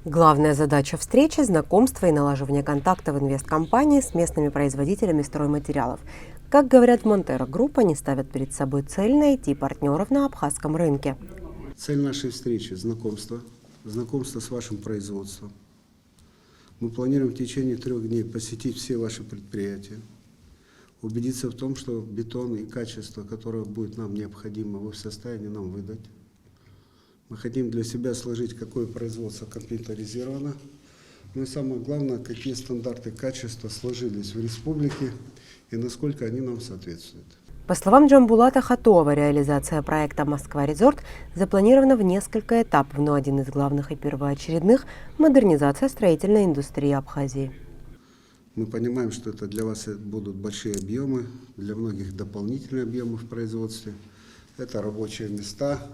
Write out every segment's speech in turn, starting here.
Главная задача встречи – знакомство и налаживание контактов инвесткомпании с местными производителями стройматериалов. Как говорят в Монтера Групп, они ставят перед собой цель найти партнеров на абхазском рынке. Цель нашей встречи – знакомство с вашим производством. Мы планируем в течение 3 дней посетить все ваши предприятия, убедиться в том, что бетон и качество, которое будет нам необходимо, вы в состоянии нам выдать. Мы хотим для себя сложить, какое производство компьютеризировано, но и самое главное, какие стандарты качества сложились в республике и насколько они нам соответствуют. По словам Джамбулата Хатова, реализация проекта «Москва-Резорт» запланирована в несколько этапов, но один из главных и первоочередных – модернизация строительной индустрии Абхазии. Мы понимаем, что это для вас будут большие объемы, для многих дополнительные объемы в производстве. Это рабочие места,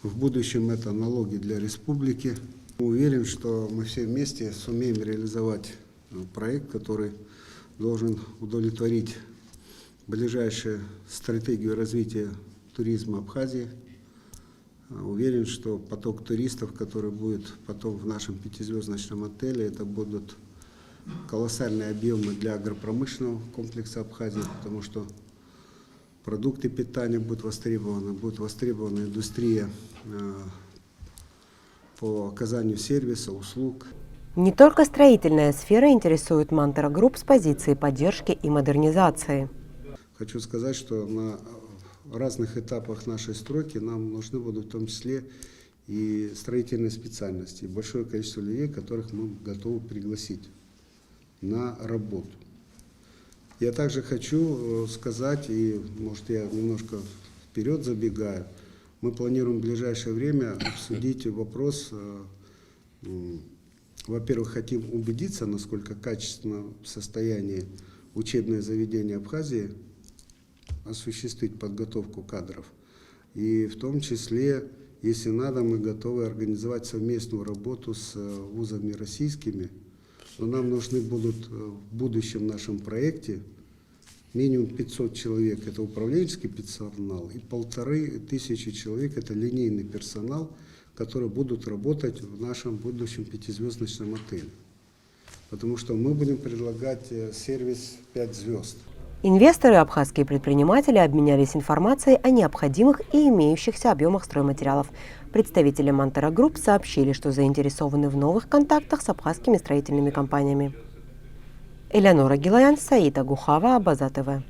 в будущем это налоги для республики. Уверен, что мы все вместе сумеем реализовать проект, который должен удовлетворить ближайшую стратегию развития туризма Абхазии. Уверен, что поток туристов, который будет потом в нашем 5-звездочном отеле, это будут колоссальные объемы для агропромышленного комплекса Абхазии, потому что продукты питания будут востребована индустрия по оказанию сервиса, услуг. Не только строительная сфера интересует Монтера Групп с позиции поддержки и модернизации. Хочу сказать, что на разных этапах нашей стройки нам нужны будут в том числе и строительные специальности, большое количество людей, которых мы готовы пригласить на работу. Я также хочу сказать, и может я немножко вперед забегаю, мы планируем в ближайшее время обсудить вопрос, во-первых, хотим убедиться, насколько качественно в состоянии учебное заведение Абхазии осуществить подготовку кадров. И в том числе, если надо, мы готовы организовать совместную работу с вузами российскими. Но нам нужны будут в будущем нашем проекте минимум 500 человек, это управленческий персонал, и 1500 человек, это линейный персонал, которые будут работать в нашем будущем 5-звездочном отеле. Потому что мы будем предлагать сервис 5 звезд. Инвесторы и абхазские предприниматели обменялись информацией о необходимых и имеющихся объемах стройматериалов. Представители Монтера Групп сообщили, что заинтересованы в новых контактах с абхазскими строительными компаниями. Элеонора Гилаян, Саида Гухава, Абаза ТВ.